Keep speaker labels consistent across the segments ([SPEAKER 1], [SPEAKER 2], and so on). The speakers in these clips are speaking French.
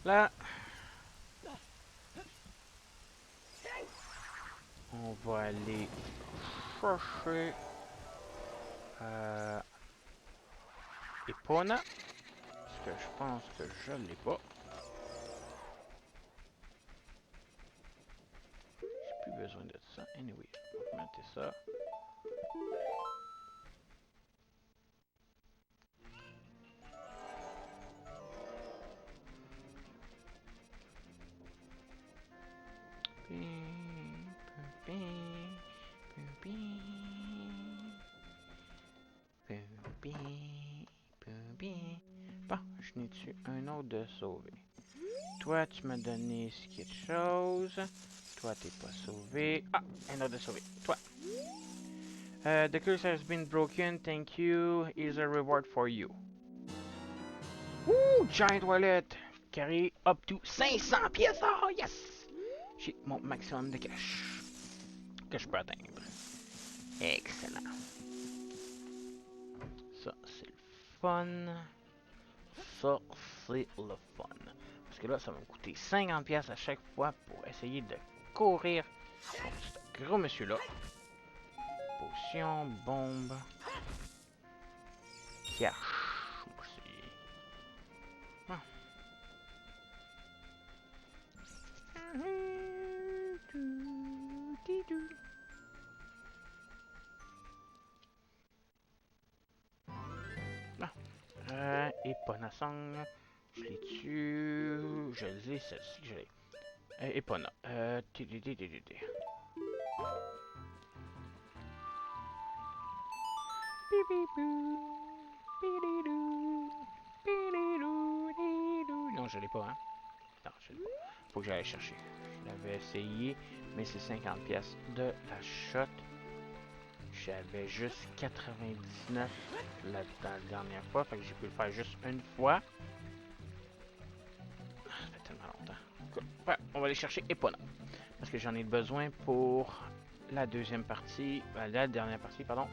[SPEAKER 1] Là, on va aller chercher Epona. Parce que je pense que je l'ai pas. J'ai plus besoin de ça. Anyway, on va mettre ça. Bon, je n'ai-tu un autre de sauver. Toi, tu m'as donné quelque chose. Toi, t'es pas sauvé. Ah, un autre de sauvé. Toi. The curse has been broken. Thank you. Here's a reward for you. Ouh, giant wallet. Carry up to 500 pièces. Oh, yes! J'ai mon maximum de cash que je peux atteindre. Excellent. Ça, c'est le fun. Ça, c'est le fun. Parce que là, ça va me coûter 50 pièces à chaque fois pour essayer de courir contre ce gros monsieur-là. Potion, bombe, cash. Merci. Ah. Et Ponasang, je l'ai tué. Je l'ai, celle-ci que je l'ai. Et Pona. Non, je l'ai pas, hein. Non, je l'ai pas. Faut que j'aille chercher. Je l'avais essayé, mais c'est 50 pièces de la shot. J'avais juste 99 la dernière fois, fait que j'ai pu le faire juste une fois. Ça fait tellement longtemps. Ouais, on va aller chercher Epona. Parce que j'en ai besoin pour la deuxième partie. La dernière partie, pardon.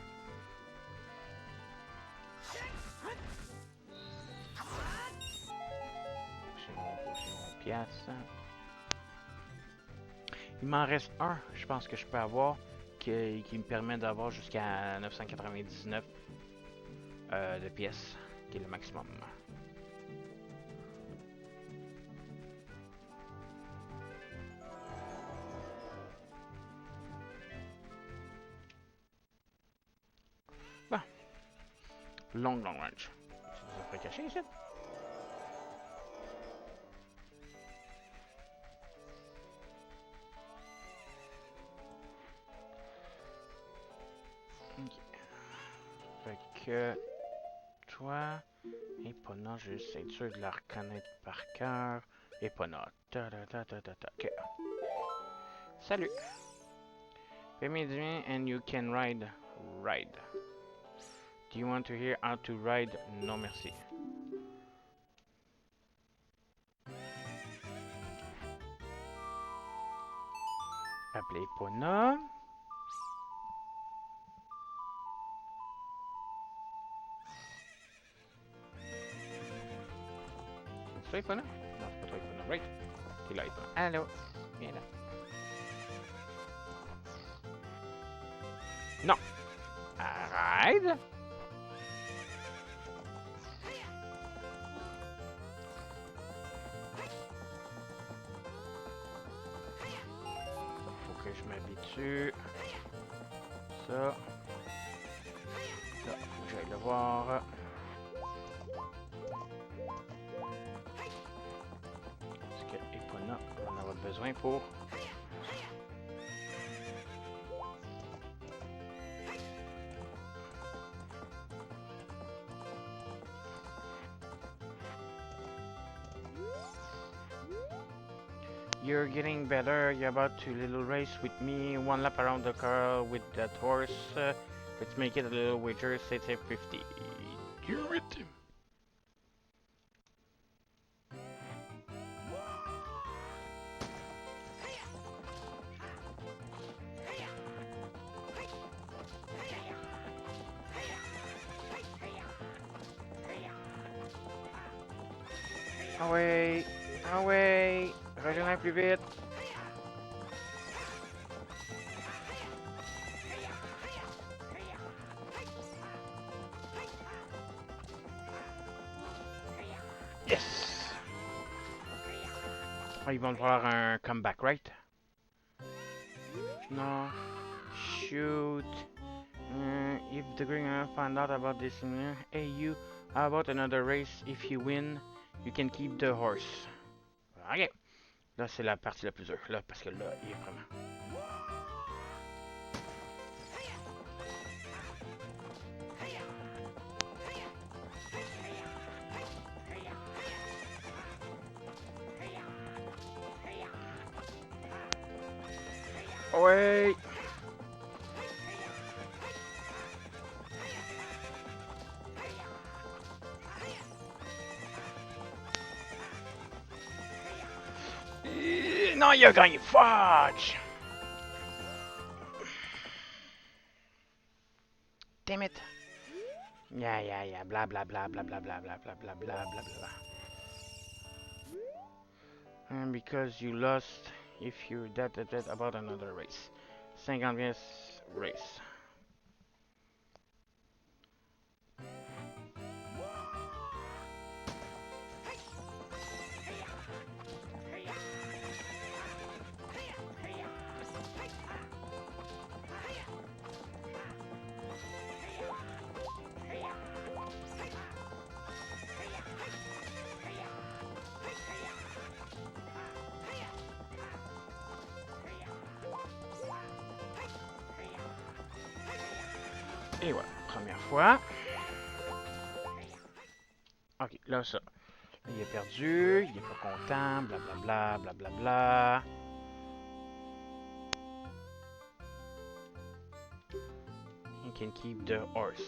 [SPEAKER 1] Potion, pièce. Il m'en reste un, je pense que je peux avoir, qui me permet d'avoir jusqu'à 999 de pièces, qui est le maximum. Bon, long range. Ça ferait cacher ici. Okay. Fait que toi, Epona, je vais juste être sûr de la reconnaître par cœur. Epona. Ok. Salut. Pay me and you can ride. Ride. Do you want to hear how to ride? Non, merci. Appeler Epona. C'est toi Epona? Non, c'est pas toi Epona. Right. T'es là Epona. Allô. Viens là. Non. Arrête. Faut que je m'habitue. Ça. Ça, faut que j'aille le voir. Parce que Epona, on en aura besoin pour. You're getting better. You're about to little race with me. One lap around the car with that horse. Let's make it a little wager. Say 50. Do it. Ah ouais. Ah ouais! Régénère plus vite! Yes! Ah, ils vont voir un comeback, right? No. Shoot. If the green find out about this, hey you, how about another race? If you win, you can keep the horse. Ok. Là, c'est la partie la plus dure. Là, parce que là, il est vraiment. Ouais! Non, il a gagné! Fudge! Damn it! Yeah, blah blah blah blah blah blah blah blah blah blah blah blah. And because you lost, if you that about another race. 50 race. Et voilà, première fois. Ok, là ça. Il est perdu, il est pas content, blablabla, blablabla. You can keep the horse.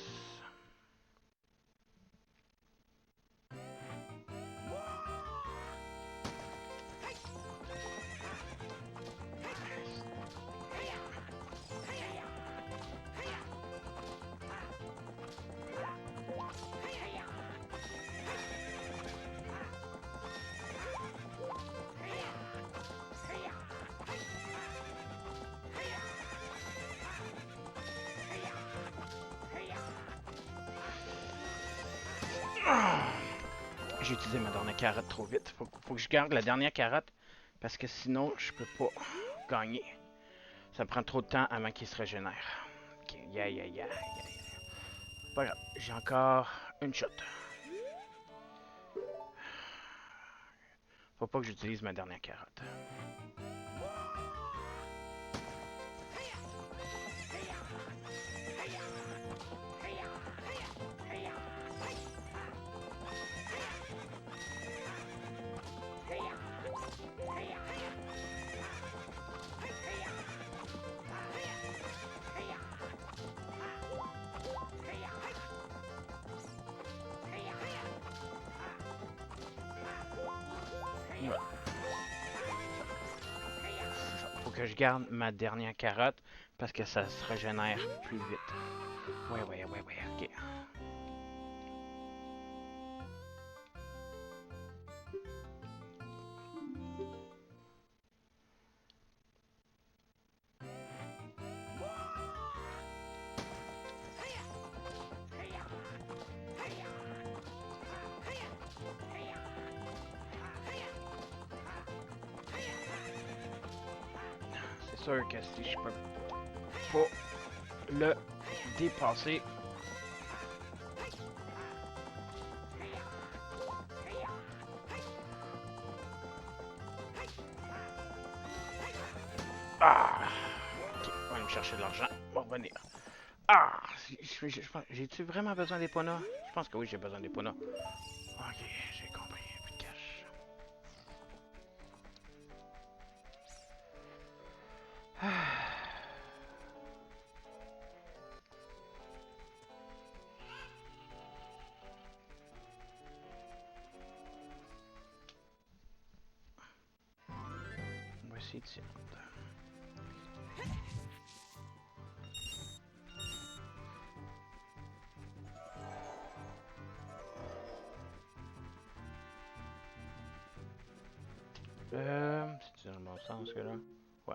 [SPEAKER 1] J'ai utilisé ma dernière carotte trop vite. Faut que je garde la dernière carotte parce que sinon je peux pas gagner. Ça prend trop de temps avant qu'il se régénère. Ok, yeah. Pas grave, j'ai encore une shot. Faut pas que j'utilise ma dernière carotte. Voilà. Faut que je garde ma dernière carotte parce que ça se régénère plus vite. Ouais, ok. C'est sûr que si je peux pas le dépasser. Ah! Ok, on va aller me chercher de l'argent. On va revenir. Ah! J'ai-tu vraiment besoin des ponas? Je pense que oui, j'ai besoin des ponas. Ok, j'ai compris. Plus de cash. On va essayer de s'y rendre. C'est dans le bon sens que là? Ouais.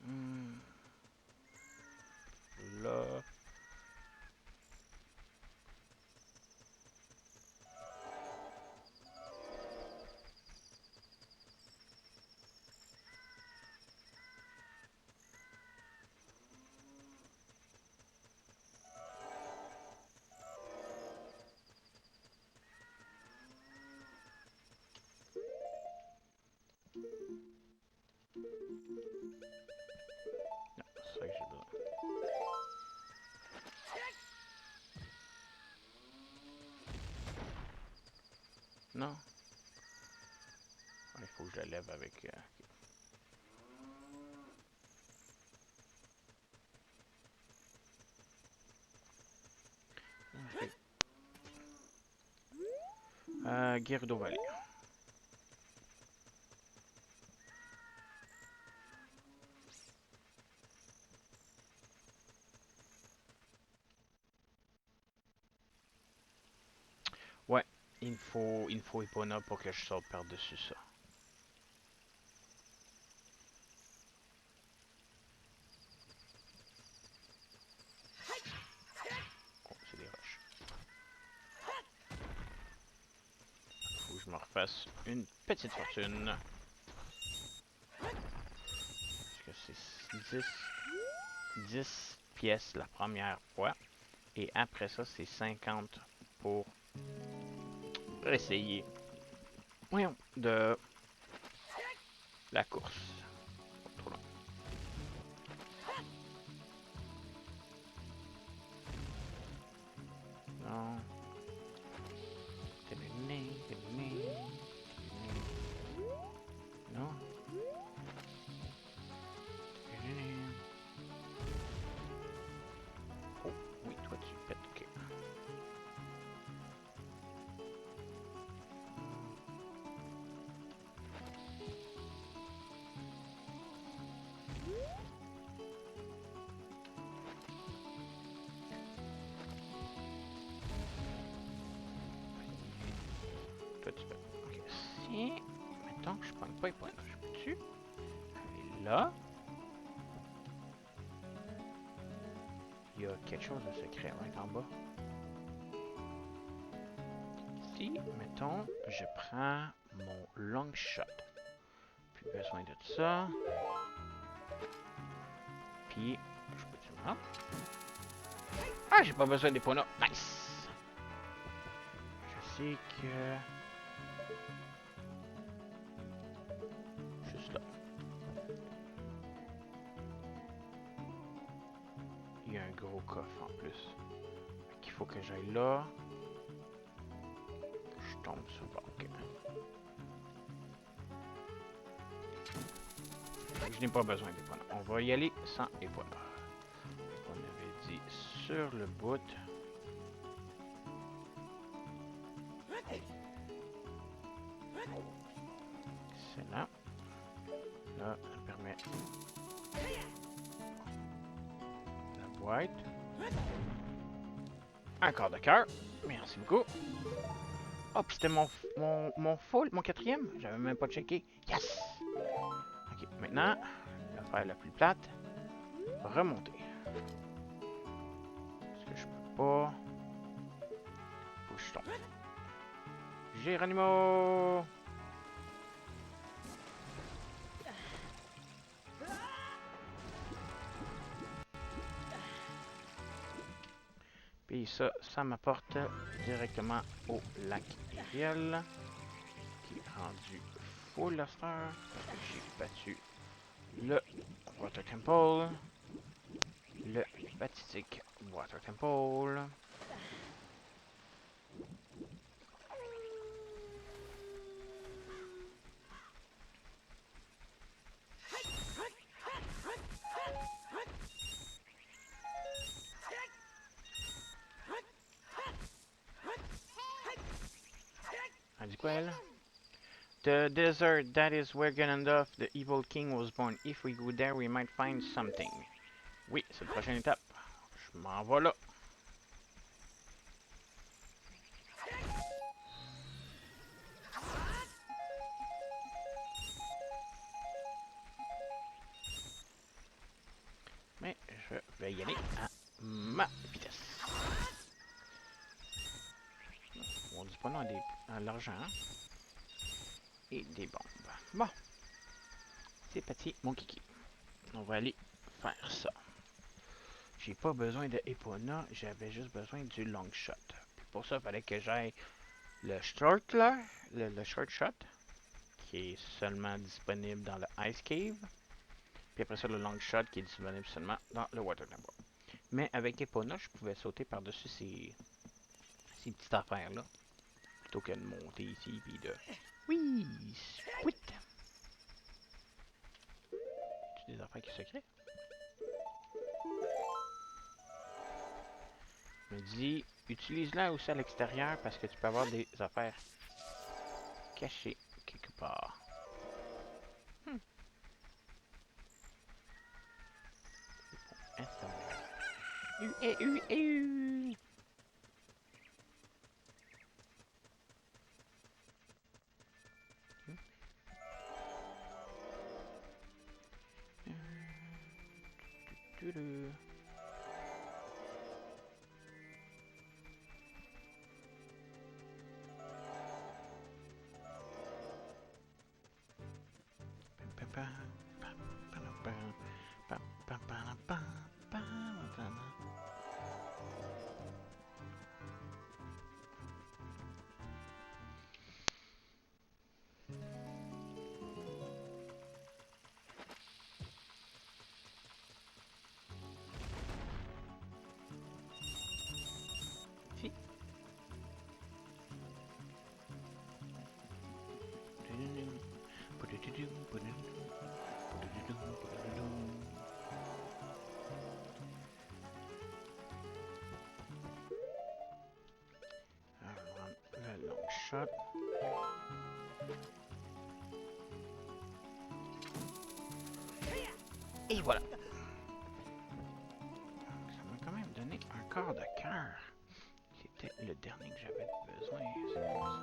[SPEAKER 1] Hmm, là. Non, c'est ça que j'ai besoin. Non? Il faut que je la lève avec. Ok. Gyarados Valley. Ouais, il me faut Epona pour que je saute par-dessus ça. Oh, c'est des roches. Faut que je me refasse une petite fortune. Parce que c'est 10 pièces la première fois. Et après ça, c'est 50 pour essayer. Voyons, de la course. Trop long. Non. Non. Oh, oui, toi tu pètes, ok. Toi tu pètes. Ok, si. Mettons que je pogne pas les points, je peux-tu aller là? Il y a quelque chose de secret right en bas. Si, mettons, je prends mon long shot. Plus besoin de ça. Puis, je peux-tu me rendre? Ah, j'ai pas besoin des points. Nice! Je sais que... Juste là. Il y a un gros coffre en plus. Il faut que j'aille là. Je tombe sur le bord. Ok. Je n'ai pas besoin des points. On va y aller sans les points. On avait dit sur le bout. Excellent. Là, ça permet la boîte. Un quart de cœur. Merci beaucoup. Hop, c'était mon quatrième. J'avais même pas checké. Yes! Ok, maintenant, l'affaire la plus plate. Remonter. Parce que je peux pas. Faut que je tombe. Géronimo! Puis ça m'apporte directement au lac Iriel, qui est rendu full à cette heure, parce que j'ai battu le Water Temple, le Batidic Water Temple. quoi, elle? The desert, that is where Ganondorf, the evil king, was born. If we go there, we might find something. Oui, c'est la prochaine étape. Je m'en vais là. Mais je vais y aller à ma vitesse. On dit pas non à l'argent. Et des bombes. Bon. C'est parti, mon kiki. On va aller faire ça. J'ai pas besoin de Epona, j'avais juste besoin du long shot. Puis pour ça, il fallait que j'aille le short là, le short shot, qui est seulement disponible dans le Ice Cave. Puis après ça, le long shot qui est disponible seulement dans le Water Temple. Mais avec Epona, je pouvais sauter par-dessus ces petites affaires là. Plutôt que de monter ici puis de. Oui! Sweet! Tu des affaires qui secrètes? Me dit, utilise-la aussi à l'extérieur parce que tu peux avoir des affaires cachées quelque part. Le long shot. Et voilà. Ça m'a quand même donné un quart de cœur. C'était le dernier que j'avais besoin. C'est pour savoir.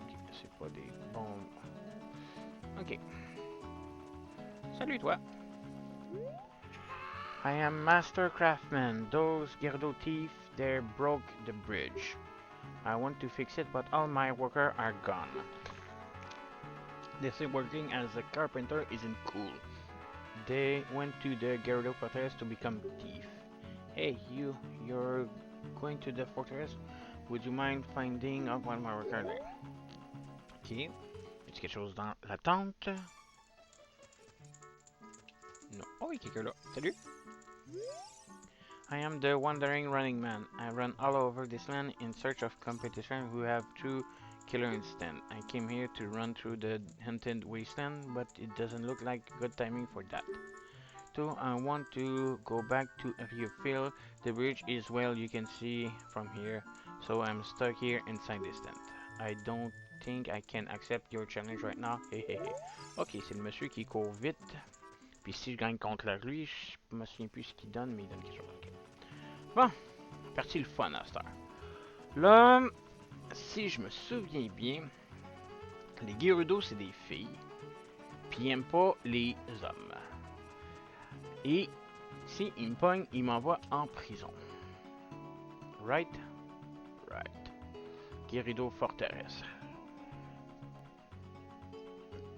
[SPEAKER 1] Ok, c'est pas des bombes. Ok. Salut toi. I am Master Craftsman. Those Gerudo thieves there broke the bridge. I want to fix it, but all my workers are gone. They say working as a carpenter isn't cool. They went to the Gerudo fortress to become thief. Hey, you're going to the fortress? Would you mind finding out what my workers are? Ok. Y a-t-il quelque chose dans la tente? Non. Oh, il y a quelqu'un là. Salut! I am the wandering running man. I run all over this land in search of competition who have true killer instinct. I came here to run through the hunted wasteland, but it doesn't look like good timing for that. So I want to go back to Aviofil. The bridge is well you can see from here, so I'm stuck here inside this tent. I don't think I can accept your challenge right now. Hehehe. Ok, c'est le monsieur qui court vite. Puis si je gagne contre lui, je me souviens plus ce qu'il donne, mais il donne quelque chose. Okay. Bon, partie le fun à cette heure. Là, si je me souviens bien, les Gerudo c'est des filles, puis ils aiment pas les hommes. Et si ils me pognent, ils m'envoient en prison. Right? Right. Gerudo Forteresse.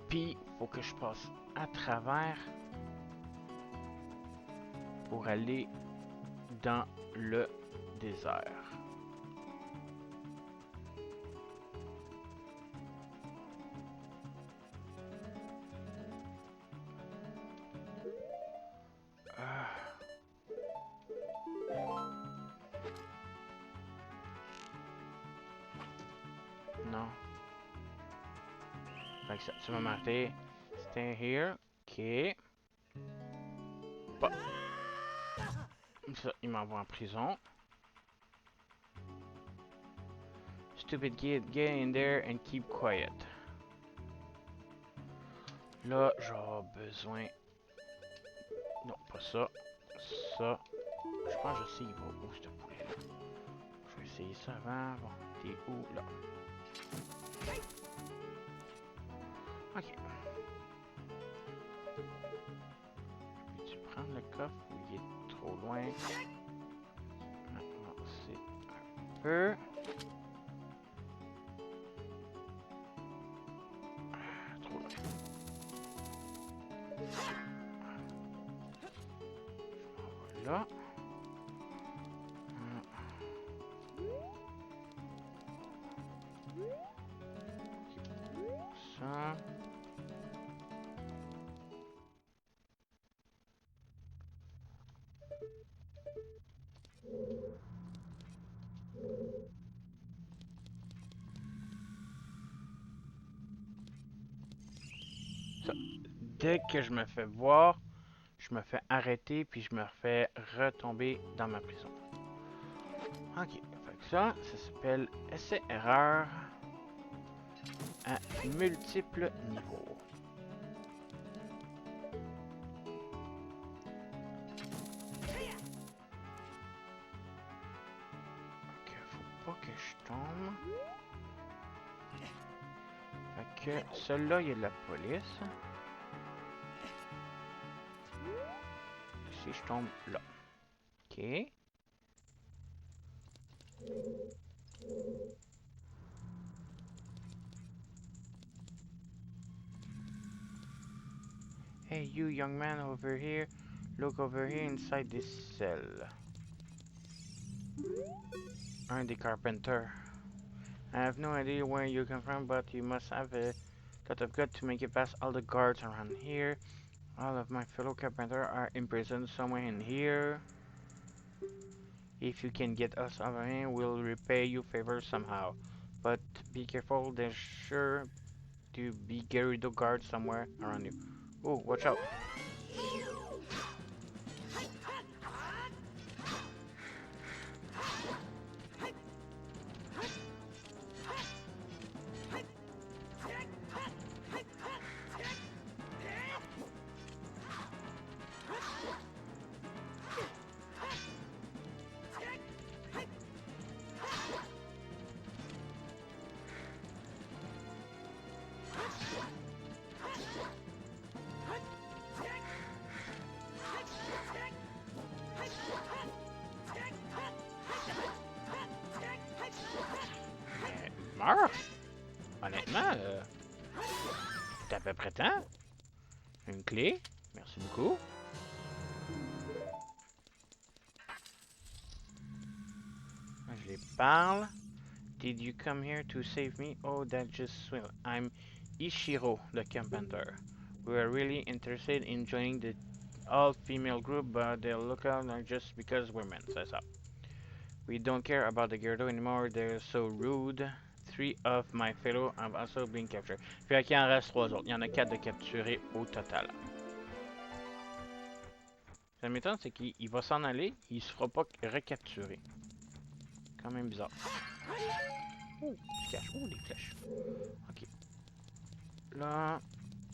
[SPEAKER 1] Puis, faut que je passe à travers pour aller dans le désert. Non. Fait que ça, tu m'as marqué. Stay here. Ok. Bah. Ça, il m'envoie en prison. Stupid kid, get in there and keep quiet. Là, j'ai besoin... Non, pas ça. Ça. Je pense que je sais il va où, ce poulet-là. Je vais essayer ça avant. Bon, t'es où, là? Ok. Peux-tu prendre le coffre ou il est trop loin? Avancer un peu. Trop loin. Là. Ça. Ça. Dès que je me fais voir, je me fais arrêter puis je me refais retomber dans ma prison. Ok, fait que ça s'appelle essai-erreur à multiples niveaux. Ok, faut pas que je tombe. Fait que celui-là, il y a de la police. Si je tombe là. Ok. Hey, you young man over here. Look over here inside this cell. Un des carpenters. I have no idea where you come from, but you must have a lot of gut to make it past all the guards around here. All of my fellow carpenters are imprisoned somewhere in here. If you can get us over here, we'll repay you favors somehow. But be careful, there's sure to be Gerudo guards somewhere around you. Oh, watch out. Meurs? Honnêtement, t'es à peu près temps. Une clé. Merci beaucoup. Je les parle. Did you come here to save me? Oh, that's just swell. I'm Ishiro, the carpenter. We are really interested in joining the all-female group, but they'll look out like just because we're men, c'est ça. We don't care about the Gyardo anymore, they're so rude. 3 of my fellow have also been captured. Fait qu'il en reste 3 autres. Il y en a 4 de capturés au total. Ça m'étonne, c'est qu'il va s'en aller, il se fera pas recapturer. Quand même bizarre. Oh, du cache. Oh, des flèches. Ok. Là,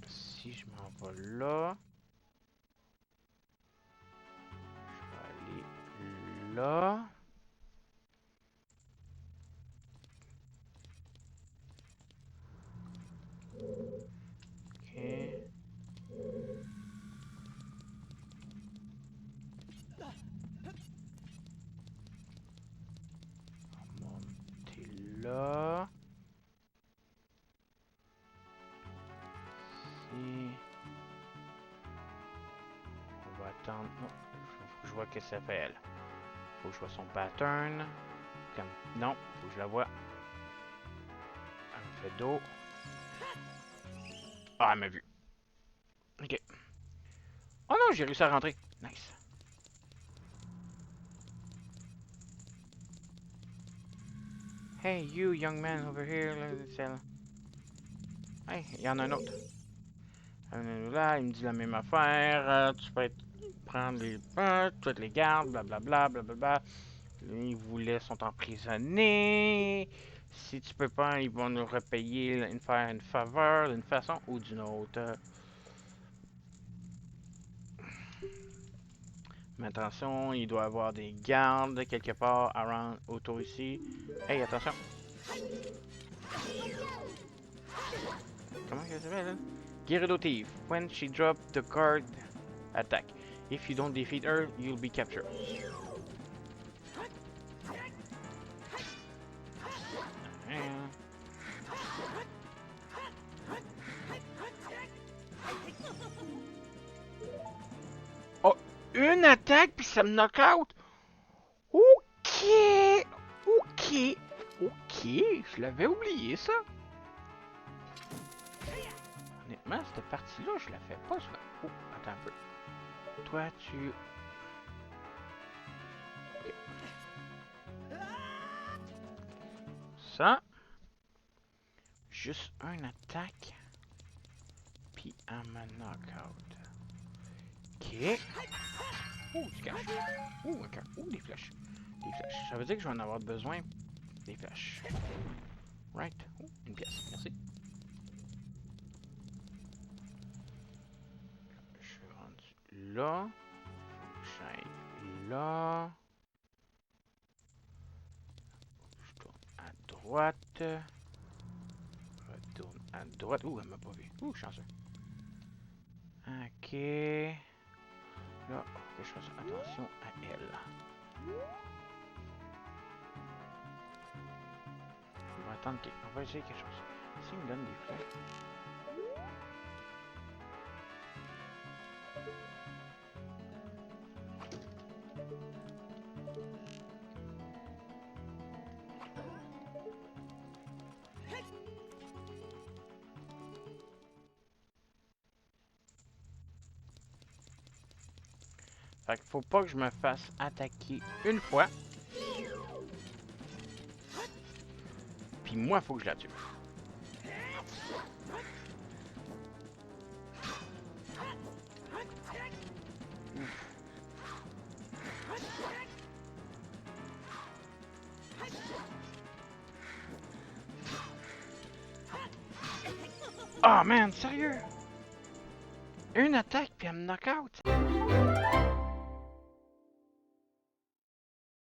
[SPEAKER 1] si je m'en vais là, je vais aller là. Ok. On va monter là. Si. On va attendre. Non, faut que je vois ce que ça fait elle. Faut que je vois son pattern. Comme... Non, faut que je la vois. Elle me fait dos. Ah, elle m'a vu. Ok. Oh non, j'ai réussi à rentrer. Nice. Hey, you young man over here. Hey, il y en a un autre. Là, il me dit la même affaire. Tu peux prendre les toutes les gardes, blablabla, blablabla. Ils voulaient sont emprisonnés. Si tu peux pas, ils vont nous repayer, faire une faveur d'une façon ou d'une autre. Mais attention, il doit y avoir des gardes quelque part autour ici. Hey, attention! Comment ça s'appelle, là? Gyarados Thief. When she dropped the card, attack. If you don't defeat her, you'll be captured. Oh, une attaque puis ça me knock out. Ok, ok, ok. Je l'avais oublié ça. Honnêtement, cette partie-là, je la fais pas souvent. Oh, attends un peu. Toi, tu... Ok. Ça. Juste un attaque. Puis un knockout. Ok. Oh, du cash. Oh, un cœur. Oh, des flèches. Des flèches. Ça veut dire que je vais en avoir besoin des flèches. Right. Oh, une pièce. Merci. Je suis rendu là. J'aille là. Je tourne à droite. Retourne à droite. Ouh, elle m'a pas vu. Ouh, chanceux. Ok. Là, faut que je fasse attention à elle. On va attendre on va essayer quelque chose. S'il me donne des flèches. Fait qu'il faut pas que je me fasse attaquer une fois. Puis moi, faut que je la tue. Oh man, sérieux? Une attaque puis elle me knock out?